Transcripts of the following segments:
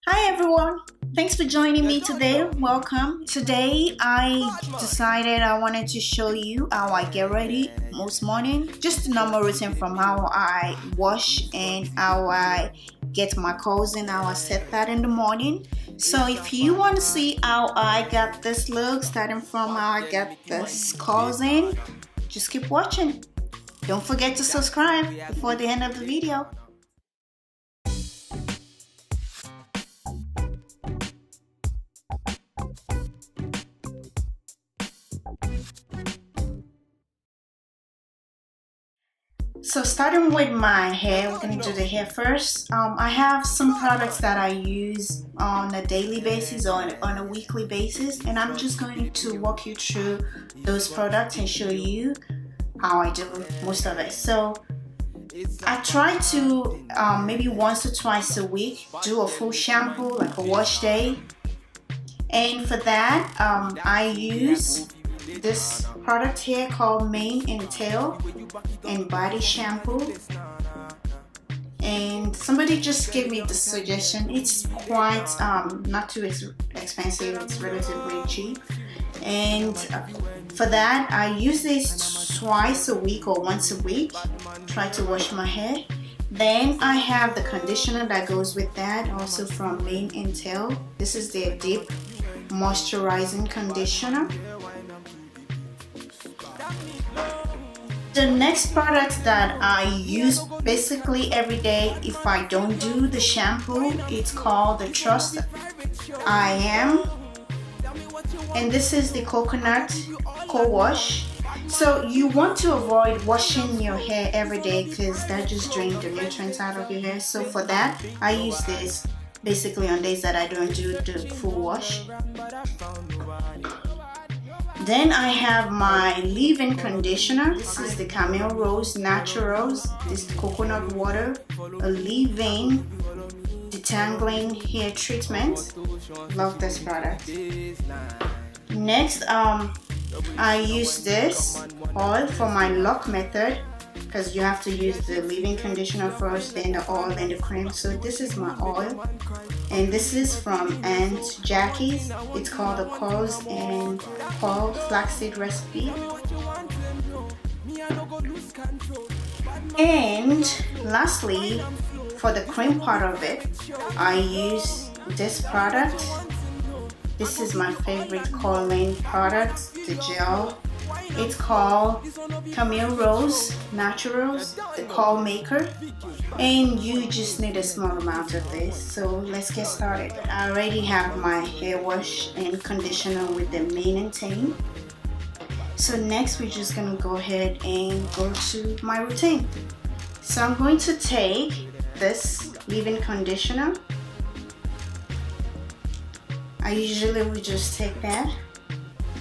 Hi everyone, thanks for joining me today. Welcome. Today I decided I wanted to show you how I get ready most morning. Just a normal routine from how I wash and how I get my curls in, how I set that in the morning. So if you want to see how I got this look, starting from how I got this curls in, just keep watching. Don't forget to subscribe before the end of the video. So starting with my hair, we're going to do the hair first. I have some products that I use on a daily basis or on a weekly basis, and I'm just going to walk you through those products and show you how I do most of it. So I try to maybe once or twice a week do a full shampoo, like a wash day, and for that I use this product here called Mane and Tail and Body Shampoo, and somebody just gave me the suggestion. It's quite not too expensive, it's relatively cheap, and for that I use this twice a week or once a week. Try to wash my hair. Then I have the conditioner that goes with that, also from Mane and Tail. This is their deep moisturizing conditioner. The next product that I use basically every day if I don't do the shampoo, it's called the Trust I Am, and this is the coconut co-wash. So you want to avoid washing your hair every day because that just drains the nutrients out of your hair. So for that I use this basically on days that I don't do the full wash. Then I have my leave-in conditioner. This is the camillerosenaturals. This is coconut water, a leave-in detangling hair treatment. Love this product. Next, I use this oil for my lock method, because you have to use the leave-in conditioner first, then the oil, then the cream. So this is my oil, and this is from Aunt Jackie's. It's called the Coils and Coil Flaxseed Recipe. And lastly, for the cream part of it, I use this product. This is my favorite coiling product, the gel. It's called CAMILLE the Coil Maker, and you just need a small amount of this. So let's get started. I already have my hair wash and conditioner with the Mane and Tail. So next we're just gonna go ahead and go to my routine. So I'm going to take this leave-in conditioner. I usually would just take that,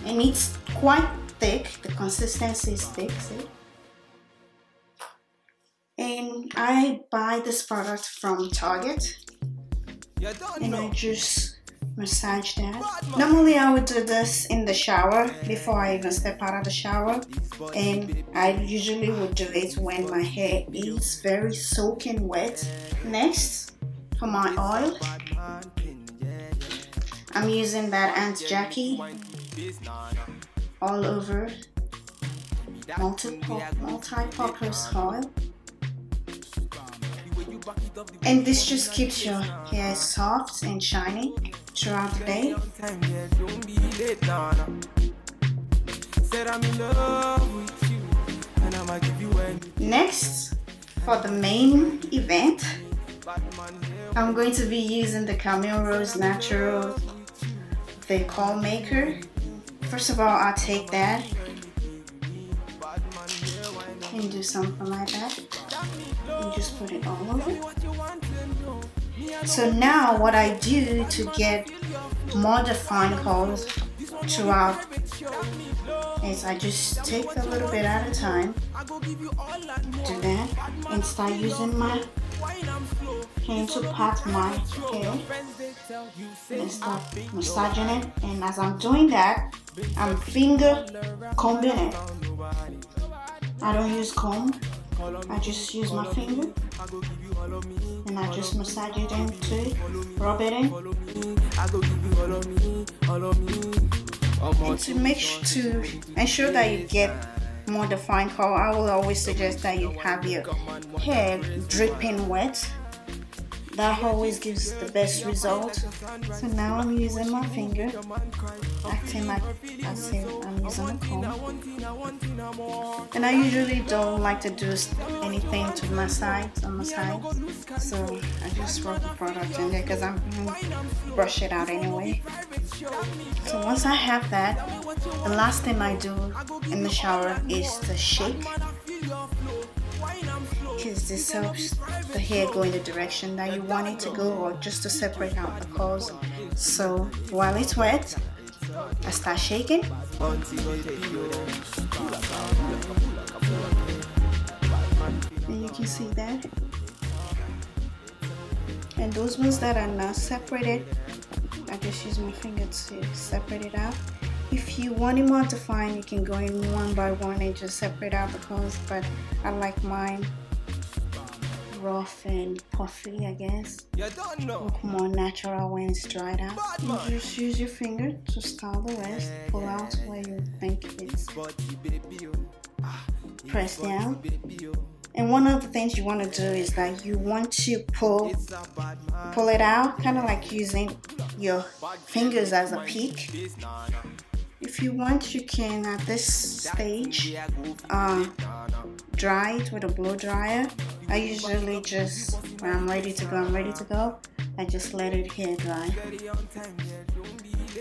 and it's quite thick. The consistency is thick, see? And I buy this product from Target, and I just massage that. Normally I would do this in the shower before I even step out of the shower, and I usually would do it when my hair is very soaking wet. Next, for my oil, I'm using that Aunt Jackie all over multi-purpose oil, and this just keeps your hair soft and shiny throughout the day. Next, for the main event, I'm going to be using the camillerosenaturals, the Coil Maker. First of all, I'll take that and do something like that and just put it all over. So now what I do to get more defined curls throughout is I just take a little bit at a time, do that, and start using my hand to pat my hair and start massaging it. And as I'm doing that, I'm finger combing it. I don't use comb. I just use my finger and I just massage it into it, rub it in. And to ensure that you get more defined color, I will always suggest that you have your hair dripping wet. That always gives the best result. So now I'm using my finger, acting like as if I'm using a comb. And I usually don't like to do anything to my sides, on my sides. So I just rub the product in there because I'm going to brush it out anyway. So once I have that, the last thing I do in the shower is to shake, because this helps the hair go in the direction that you want it to go, or just to separate out the curls. So while it's wet, I start shaking. And you can see that. And those ones that are not separated, I just use my finger to separate it out. If you want it more defined, you can go in one by one and just separate out the curls, but I like mine rough and puffy, I guess. Look more natural when it's dried out. You just use your finger to style the rest. Pull out where you think it's pressed down. And one of the things you want to do is that you want to pull it out, kind of like using your fingers as a peak. If you want, you can at this stage dry it with a blow dryer. I usually just, when I'm ready to go, I just let it hair dry.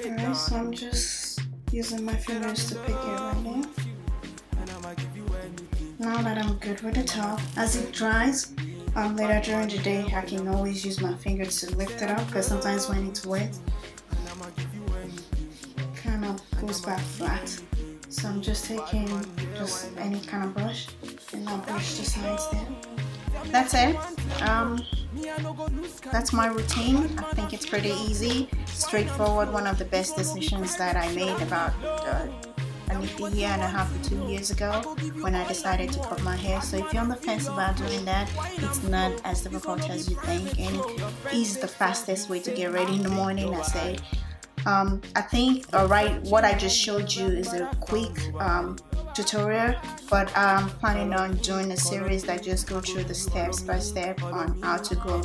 Alright, so I'm just using my fingers to pick it right now. Now that I'm good with the top, as it dries, later during the day, I can always use my finger to lift it up, because sometimes when it's wet, it kind of goes back flat. So I'm just taking just any kind of brush and I'll brush the sides there. That's it. That's my routine. I think it's pretty easy, straightforward. One of the best decisions that I made about a year and a half or 2 years ago when I decided to cut my hair. So if you're on the fence about doing that, it's not as difficult as you think, and it is the fastest way to get ready in the morning. I say. I think what I just showed you is a quick tutorial, but I'm planning on doing a series that just go through the steps by step on how to go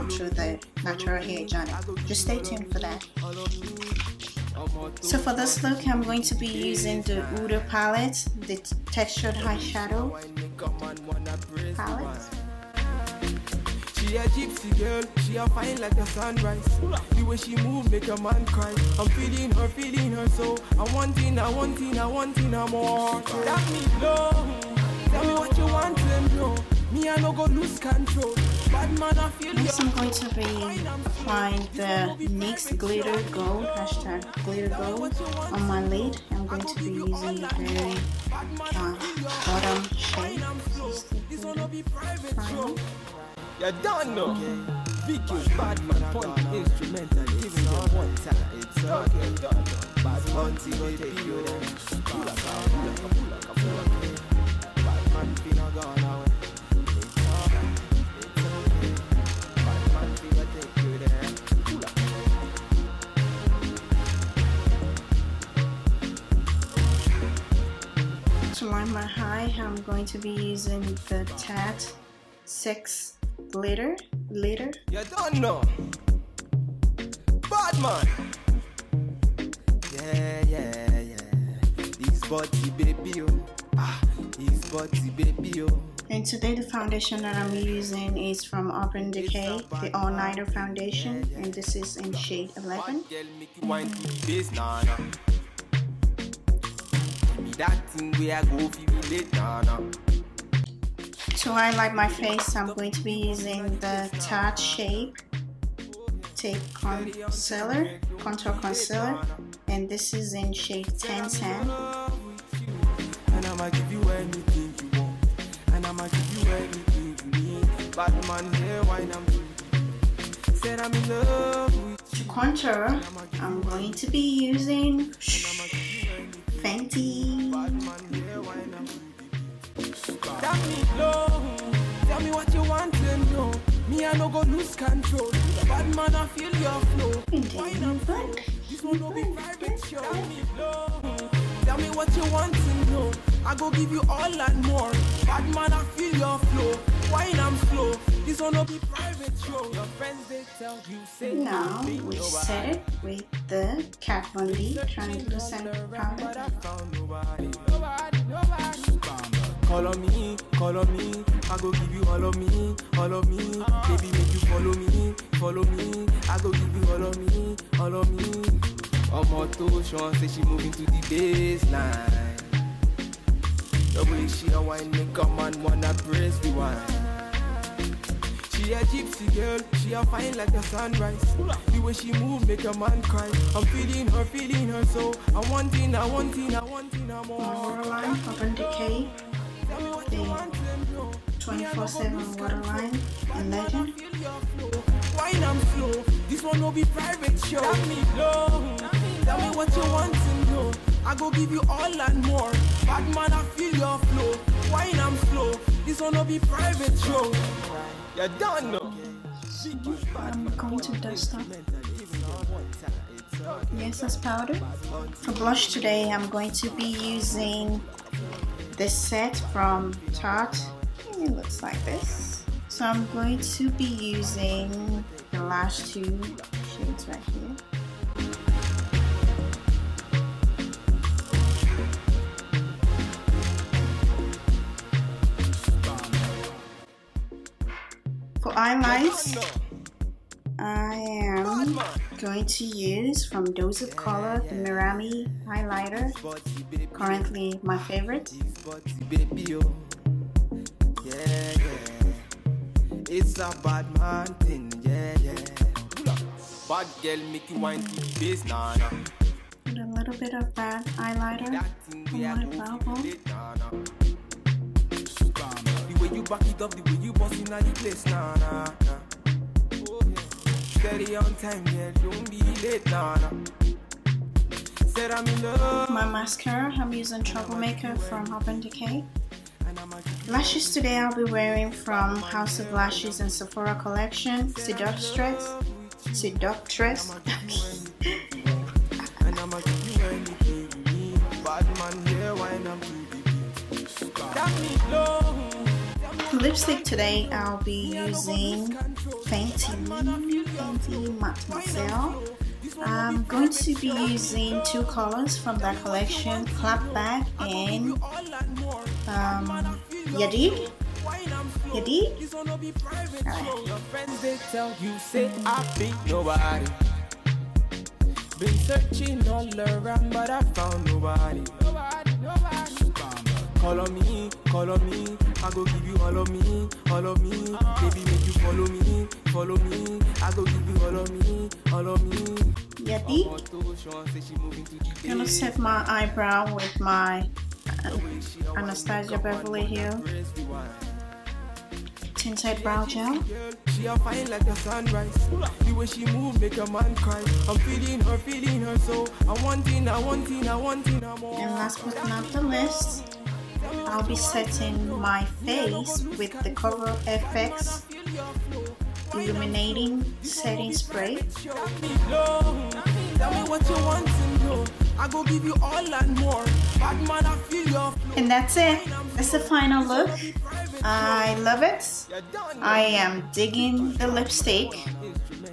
through the natural hair journey. Just stay tuned for that. So for this look, I'm going to be using the HUDA palette, the textured eyeshadow palette. She a gypsy girl, she a fine like the sunrise. The way she move make a man cry. I'm feeling her so I want more. That me low. Tell me what you want and bro. Me I no go lose control. Bad man I feel. Next I'm going to be applying the NYX glitter gold, hashtag glitter gold, on my lid. I'm going to be using the very bottom shade. This will be private. You don't know. Vicky's bad man, point instrumental, giving them one time. It's okay. Bad man, see go take you there. Pull up. Bad man, finna gone away. It's okay. Bad man, finna take you there. Pull up. To line my eye, I'm going to be using the TARTE 6 glitter. You don't know. Bad man. Yeah. This body baby, this body baby. And today the foundation that I'm using is from Urban Decay, the All Nighter foundation, and this is in shade 11. To highlight my face, I'm going to be using the Tarte Shape Tape Contour Concealer, and this is in shade 10 Sand. And I'ma give you anything you want, and I'ma give you anything you need. Bad man here, why I'm said I'm in love with. To contour, I'm going to be using Fenty. Got me low. Tell me what you want to know. Me, I no go lose control. Bad man, I feel your flow. Why not blend? This one no be private show. Got me low. Tell me what you want to know. I go give you all and more. Bad man, I feel your flow. Wine I'm slow. This one no be private show. Your friends they tell you say. Now we set it with the Kat Von D translucent powder. Call on me, call on me. I go give you all of me, all of me. Baby, make you follow me, follow me. I go give you all of me, all of me. On moto, Sean say she moving to the baseline. The way she a wine make a man wanna praise the wine. She a gypsy girl, she a fine like the sunrise. The way she move make a man cry. I'm feeling her so I want it, I want it, I want it, I more. Waterline, Urban Decay, the 24/7 waterline, and Legend. Wine I'm slow, this one no be private show. Got me low, tell me what you want to know. I go give you all and more. Bad man, I feel your flow. Wine I'm slow, this one no be private show. You're done now. I'm going to dust up. Yes, as powder. For blush today, I'm going to be using this set from Tarte. It looks like this. So I'm going to be using the last two shades right here. For eyelines, I am going to use from doseofcolors the Mirame highlighter, currently my favorite. It's a bad man thing, yeah. Bad girl make you wine to the base, nah. Put a little bit of that highlighter on my brow bone. The way you back it up, the way you bust in the place, nah. Steady on time, yeah, don't be late, nah. Said I'm in love. My mascara, I'm using Troublemaker from Urban Decay. Lashes today I'll be wearing from House of Lashes and Sephora collection, SEDUCTRESS. And I'm a give you anything you need. Bad man here, wine I'm to the got me low. Lipstick today I'll be using Fenty Matte. I'm going to be using two colors from that collection, Clapback and Ya Dig. Ya Dig? Alright. Been searching all around, but I found nobody. Call on me, I go give you all of me, all of me. Baby, make you follow me, follow me. I go give you all of me, all of me. Ya Dig. I'm gonna set my eyebrow with my Anastasia Beverly Hills tinted brow gel. She a fine like the sunrise. The way she move make a man cry. I'm feeling her so I want it, I want it, I want it, I more. And last but not the least, I'll be setting my face with the Cover FX Illuminating Setting Spray. Tell me what you want to know. I go give you all and more. Bad man, I feel your. And that's it. That's the final look. I love it. I am digging the lipstick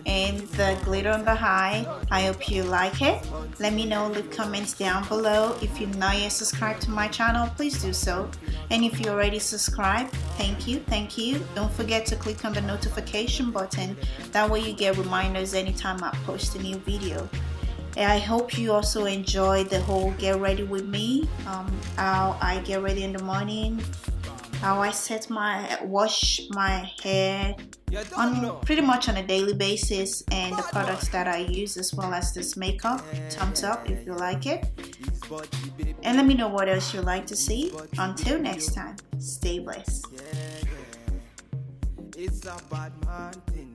and the glitter on the eye. I hope you like it. Let me know, leave comments down below. If you're not yet subscribed to my channel, please do so. And if you already subscribed, thank you. Don't forget to click on the notification button. That way you get reminders anytime I post a new video. And I hope you also enjoyed the whole get ready with me, how I get ready in the morning, how I wash my hair on pretty much on a daily basis, and the products that I use, as well as this makeup. Thumbs up if you like it, and let me know what else you'd like to see. Until next time, stay blessed. It's a bad man thing.